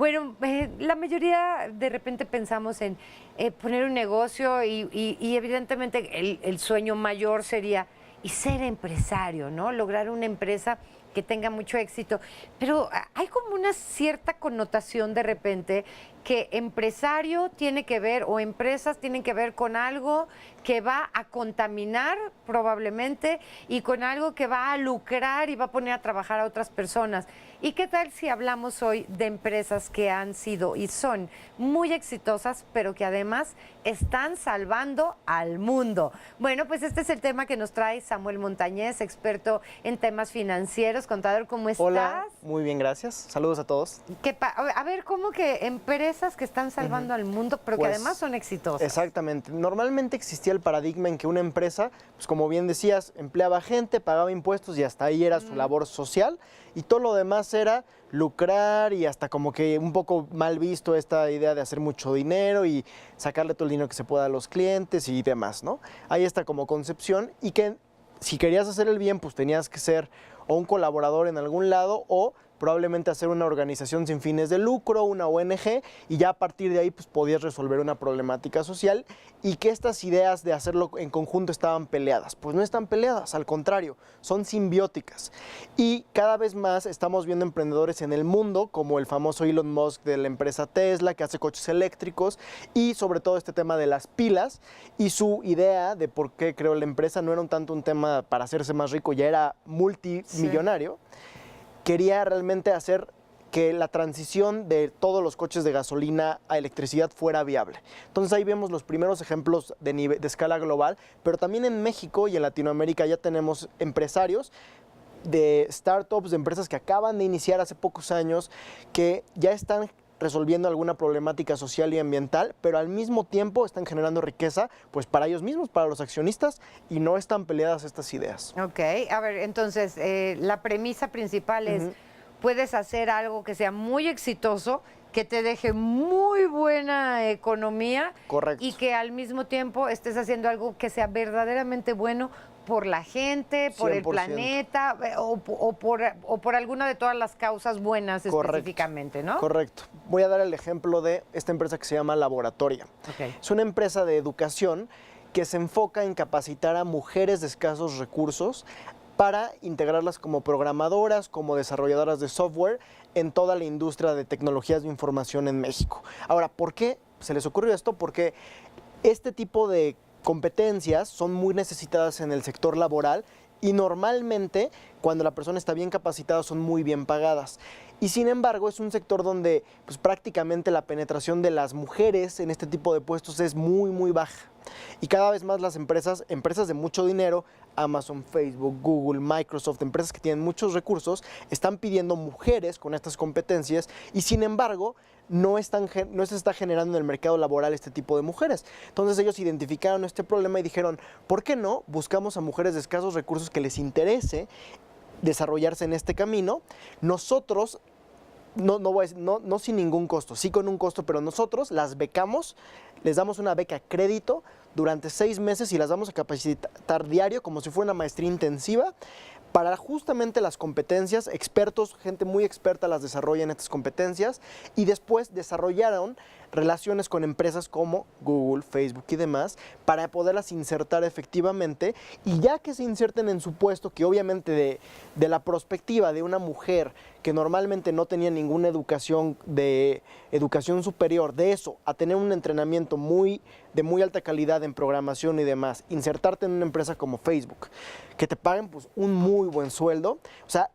Bueno, la mayoría de repente pensamos en poner un negocio y evidentemente el sueño mayor sería y ser empresario, ¿no? Lograr una empresa que tenga mucho éxito. Pero hay como una cierta connotación de repente que empresario tiene que ver o empresas tienen que ver con algo que va a contaminar probablemente y con algo que va a lucrar y va a poner a trabajar a otras personas. ¿Y qué tal si hablamos hoy de empresas que han sido y son muy exitosas, pero que además están salvando al mundo? Bueno, pues este es el tema que nos trae Samuel Montañez, experto en temas financieros. Contador, ¿cómo estás? Hola, muy bien, gracias. Saludos a todos. A ver, ¿cómo que empresas que están salvando al mundo, pero que Pues, además son exitosas? Exactamente. Normalmente existía el paradigma en que una empresa, pues como bien decías, empleaba gente, pagaba impuestos y hasta ahí era su labor social y todo lo demás era lucrar y hasta como que un poco mal visto esta idea de hacer mucho dinero y sacarle todo el dinero que se pueda a los clientes y demás, ¿no? Hay esta como concepción y que si querías hacer el bien, pues tenías que ser o un colaborador en algún lado o probablemente hacer una organización sin fines de lucro, una ONG, y ya a partir de ahí pues podías resolver una problemática social y que estas ideas de hacerlo en conjunto estaban peleadas. Pues no están peleadas, al contrario, son simbióticas. Y cada vez más estamos viendo emprendedores en el mundo, como el famoso Elon Musk de la empresa Tesla, que hace coches eléctricos, y sobre todo este tema de las pilas, y su idea de por qué creó la empresa no era un tanto un tema para hacerse más rico, ya era multimillonario. Sí. Quería realmente hacer que la transición de todos los coches de gasolina a electricidad fuera viable. Entonces ahí vemos los primeros ejemplos de escala global, pero también en México y en Latinoamérica ya tenemos empresarios de startups, de empresas que acaban de iniciar hace pocos años, que ya están resolviendo alguna problemática social y ambiental, pero al mismo tiempo están generando riqueza pues para ellos mismos, para los accionistas, y no están peleadas estas ideas. Ok, a ver, entonces la premisa principal es, puedes hacer algo que sea muy exitoso, que te deje muy buena economía. Correcto. Y que al mismo tiempo estés haciendo algo que sea verdaderamente bueno por la gente, por 100%. El planeta o por alguna de todas las causas buenas. Correcto. Específicamente, ¿no? Correcto. Voy a dar el ejemplo de esta empresa que se llama Laboratoria. Okay. Es una empresa de educación que se enfoca en capacitar a mujeres de escasos recursos para integrarlas como programadoras, como desarrolladoras de software en toda la industria de tecnologías de información en México. Ahora, ¿por qué se les ocurrió esto? Porque este tipo de competencias son muy necesitadas en el sector laboral y normalmente cuando la persona está bien capacitada son muy bien pagadas. Y sin embargo es un sector donde pues, prácticamente la penetración de las mujeres en este tipo de puestos es muy baja. Y cada vez más las empresas de mucho dinero, Amazon, Facebook, Google, Microsoft, empresas que tienen muchos recursos, están pidiendo mujeres con estas competencias y sin embargo no se está generando en el mercado laboral este tipo de mujeres. Entonces ellos identificaron este problema y dijeron, ¿por qué no buscamos a mujeres de escasos recursos que les interese desarrollarse en este camino? Nosotros no sin ningún costo, sí con un costo, pero nosotros las becamos, les damos una beca crédito durante 6 meses y las vamos a capacitar diario como si fuera una maestría intensiva para justamente las competencias, expertos, gente muy experta las desarrolla en estas competencias y después desarrollaron relaciones con empresas como Google, Facebook y demás para poderlas insertar efectivamente y ya que se inserten en su puesto, que obviamente de la perspectiva de una mujer que normalmente no tenía ninguna educación superior, de eso a tener un entrenamiento de muy alta calidad en programación y demás, insertarte en una empresa como Facebook, que te paguen pues un muy buen sueldo, o sea,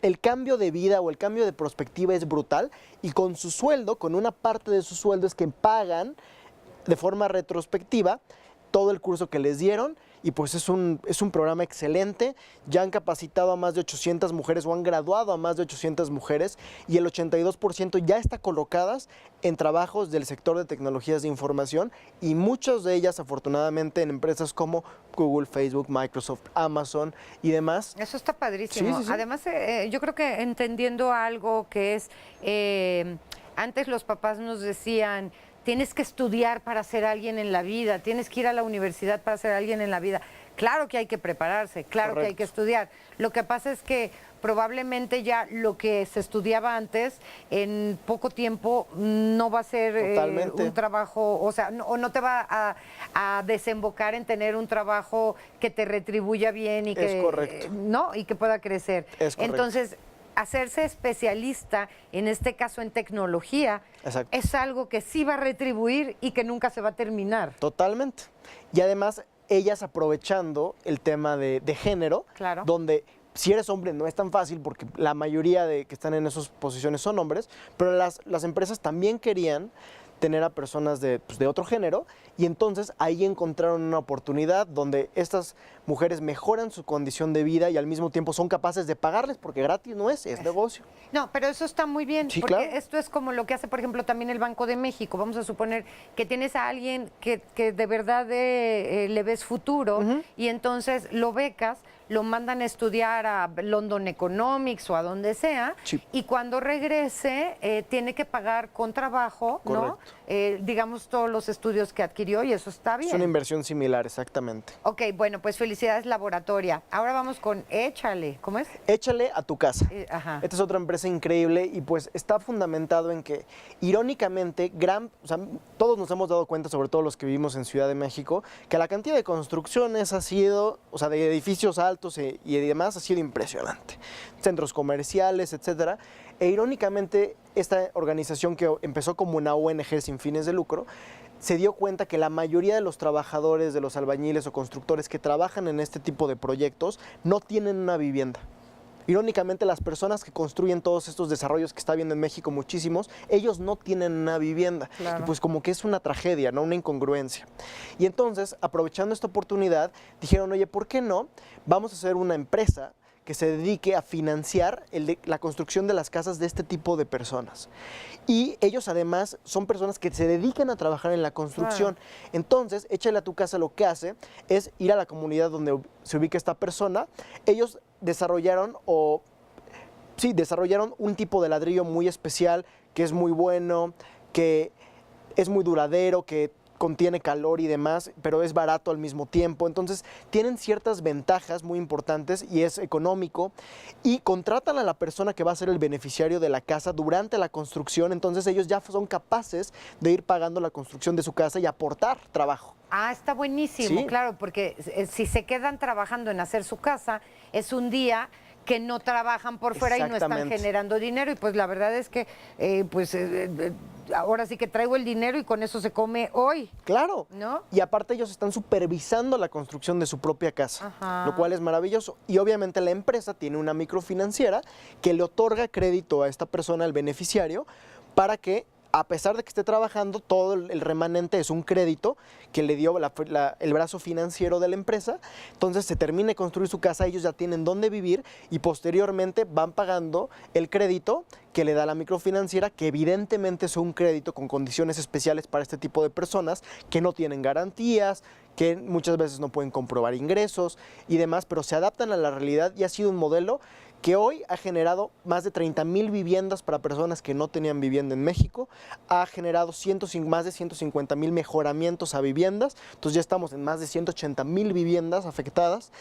el cambio de vida o el cambio de perspectiva es brutal y con su sueldo, con una parte de su sueldo es que pagan de forma retrospectiva todo el curso que les dieron y pues es un programa excelente. Ya han capacitado a más de 800 mujeres o han graduado a más de 800 mujeres y el 82% ya está colocadas en trabajos del sector de tecnologías de información y muchas de ellas afortunadamente en empresas como Google, Facebook, Microsoft, Amazon y demás. Eso está padrísimo. Sí. Además, yo creo que entendiendo algo que es, antes los papás nos decían, tienes que estudiar para ser alguien en la vida, tienes que ir a la universidad para ser alguien en la vida. Claro que hay que prepararse, claro. Correcto. Que hay que estudiar. Lo que pasa es que probablemente ya lo que se estudiaba antes, en poco tiempo no va a ser un trabajo, o sea, no te va a desembocar en tener un trabajo que te retribuya bien y ¿no? Y que pueda crecer. Es correcto. Entonces, hacerse especialista, en este caso en tecnología, es algo que sí va a retribuir y que nunca se va a terminar. Totalmente. Y además, ellas aprovechando el tema de género, donde si eres hombre no es tan fácil porque la mayoría de que están en esas posiciones son hombres, pero las empresas también querían tener a personas de otro género y entonces ahí encontraron una oportunidad donde estas mujeres mejoran su condición de vida y al mismo tiempo son capaces de pagarles porque gratis no es negocio. No, pero eso está muy bien, sí, porque claro. esto es como lo que hace, por ejemplo, también el Banco de México. Vamos a suponer que tienes a alguien que de verdad le ves futuro y entonces lo becas, lo mandan a estudiar a London Economics o a donde sea, y cuando regrese tiene que pagar con trabajo, ¿no? Digamos, todos los estudios que adquirió y eso está bien. Es una inversión similar, exactamente. Ok, bueno, pues felicidades Laboratoria. Ahora vamos con Échale, ¿cómo es? Échale a tu casa. Esta es otra empresa increíble y pues está fundamentado en que, irónicamente, todos nos hemos dado cuenta, sobre todo los que vivimos en Ciudad de México, que la cantidad de construcciones ha sido, o sea, de edificios altos y demás, ha sido impresionante. Centros comerciales, etcétera. E irónicamente, esta organización que empezó como una ONG sin fines de lucro, se dio cuenta que la mayoría de los trabajadores, de los albañiles o constructores que trabajan en este tipo de proyectos no tienen una vivienda. Irónicamente, las personas que construyen todos estos desarrollos que está viendo en México muchísimos, ellos no tienen una vivienda. Y pues como que es una tragedia, ¿no? Una incongruencia. Y entonces, aprovechando esta oportunidad, dijeron, oye, ¿por qué no? Vamos a hacer una empresa que se dedique a financiar la construcción de las casas de este tipo de personas. Y ellos además son personas que se dedican a trabajar en la construcción. Entonces, Échale a tu casa lo que hace es ir a la comunidad donde se ubica esta persona. Ellos desarrollaron un tipo de ladrillo muy especial, que es muy bueno, que es muy duradero, que contiene calor y demás, pero es barato al mismo tiempo. Entonces, tienen ciertas ventajas muy importantes y es económico. Y contratan a la persona que va a ser el beneficiario de la casa durante la construcción. Entonces, ellos ya son capaces de ir pagando la construcción de su casa y aportar trabajo. Ah, está buenísimo, claro, porque si se quedan trabajando en hacer su casa, es un día que no trabajan por fuera y no están generando dinero. Y pues la verdad es que ahora sí que traigo el dinero y con eso se come hoy. Claro, ¿no? Y aparte ellos están supervisando la construcción de su propia casa, lo cual es maravilloso. Y obviamente la empresa tiene una microfinanciera que le otorga crédito a esta persona, al beneficiario, para que, a pesar de que esté trabajando, todo el remanente es un crédito que le dio el brazo financiero de la empresa. Entonces se termina de construir su casa, ellos ya tienen dónde vivir y posteriormente van pagando el crédito que le da la microfinanciera, que evidentemente es un crédito con condiciones especiales para este tipo de personas que no tienen garantías, que muchas veces no pueden comprobar ingresos y demás, pero se adaptan a la realidad y ha sido un modelo que hoy ha generado más de 30,000 viviendas para personas que no tenían vivienda en México, ha generado más de 150,000 mejoramientos a viviendas, entonces ya estamos en más de 180,000 viviendas afectadas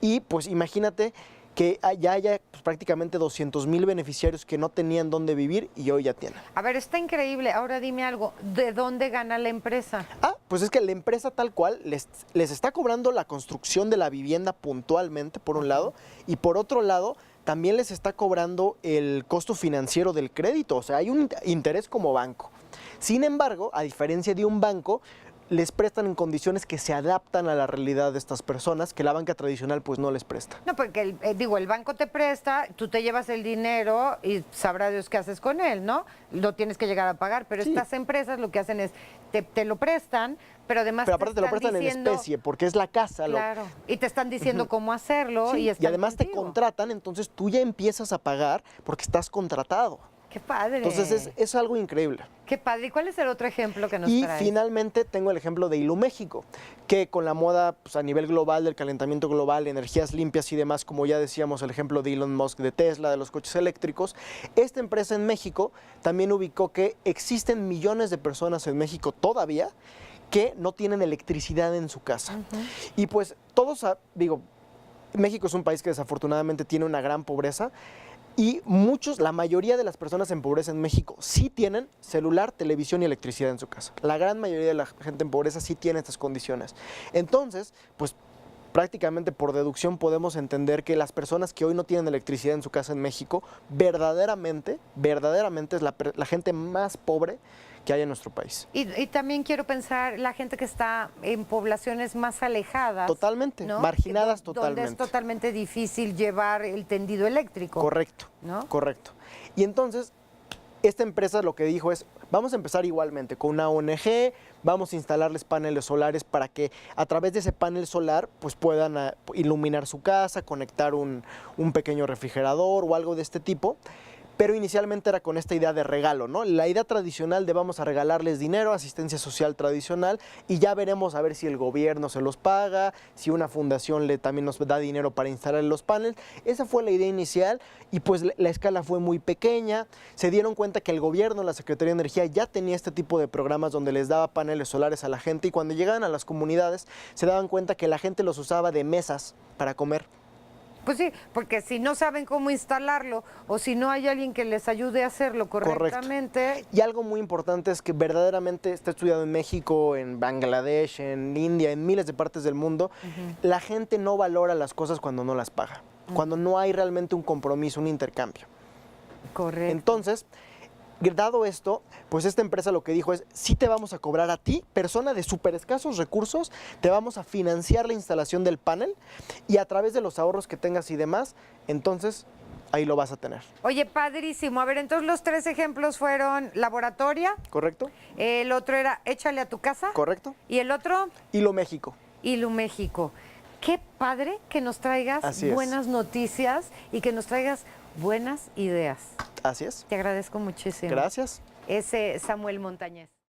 y pues imagínate que ya haya prácticamente 200,000 beneficiarios que no tenían dónde vivir y hoy ya tienen. A ver, está increíble. Ahora dime algo, ¿de dónde gana la empresa? Pues es que la empresa tal cual les está cobrando la construcción de la vivienda puntualmente, por un lado, y por otro lado, también les está cobrando el costo financiero del crédito, o sea, hay un interés como banco. Sin embargo, a diferencia de un banco, les prestan en condiciones que se adaptan a la realidad de estas personas, que la banca tradicional pues no les presta. No, porque el banco te presta, tú te llevas el dinero y sabrá Dios qué haces con él, ¿no? Lo tienes que llegar a pagar, pero estas empresas lo que hacen es, te lo prestan, pero además aparte te lo prestan en especie, porque es la casa. Claro, y te están diciendo cómo hacerlo. Y además te contratan, entonces tú ya empiezas a pagar porque estás contratado. ¡Qué padre! Entonces es algo increíble. ¡Qué padre! ¿Y cuál es el otro ejemplo que nos traes? Y finalmente tengo el ejemplo de Iluméxico, que con la moda pues, a nivel global, del calentamiento global, energías limpias y demás, como ya decíamos, el ejemplo de Elon Musk, de Tesla, de los coches eléctricos, esta empresa en México también ubicó que existen millones de personas en México todavía que no tienen electricidad en su casa. Y pues todos, México es un país que desafortunadamente tiene una gran pobreza y la mayoría de las personas en pobreza en México sí tienen celular, televisión y electricidad en su casa. La gran mayoría de la gente en pobreza sí tiene estas condiciones. Entonces, pues prácticamente por deducción podemos entender que las personas que hoy no tienen electricidad en su casa en México, verdaderamente es la gente más pobre que hay en nuestro país. Y también quiero pensar la gente que está en poblaciones más alejadas. Totalmente, ¿no? marginadas Donde totalmente. es totalmente difícil llevar el tendido eléctrico. Correcto, ¿no? correcto. Y entonces, esta empresa lo que dijo es, vamos a empezar igualmente con una ONG, vamos a instalarles paneles solares para que a través de ese panel solar pues puedan iluminar su casa, conectar un pequeño refrigerador o algo de este tipo. Pero inicialmente era con esta idea de regalo, ¿no? La idea tradicional de vamos a regalarles dinero, asistencia social tradicional, y ya veremos a ver si el gobierno se los paga, si una fundación también nos da dinero para instalar los paneles. Esa fue la idea inicial y pues la escala fue muy pequeña. Se dieron cuenta que el gobierno, la Secretaría de Energía, ya tenía este tipo de programas donde les daba paneles solares a la gente y cuando llegaban a las comunidades se daban cuenta que la gente los usaba de mesas para comer. Pues sí, porque si no saben cómo instalarlo o si no hay alguien que les ayude a hacerlo correctamente. Correcto. Y algo muy importante es que verdaderamente está estudiado en México, en Bangladesh, en India, en miles de partes del mundo. La gente no valora las cosas cuando no las paga, cuando no hay realmente un compromiso, un intercambio. Correcto. Entonces, dado esto, pues esta empresa lo que dijo es, sí te vamos a cobrar a ti, persona de súper escasos recursos, te vamos a financiar la instalación del panel y a través de los ahorros que tengas y demás, entonces ahí lo vas a tener. Oye, padrísimo. A ver, entonces los 3 ejemplos fueron laboratoria. ¿Correcto? El otro era échale a tu casa. ¿Correcto? Y el otro, Hilo México. Hilo México. Qué padre que nos traigas buenas noticias y que nos traigas buenas ideas. Así es. Te agradezco muchísimo. Gracias. Ese Samuel Montañez.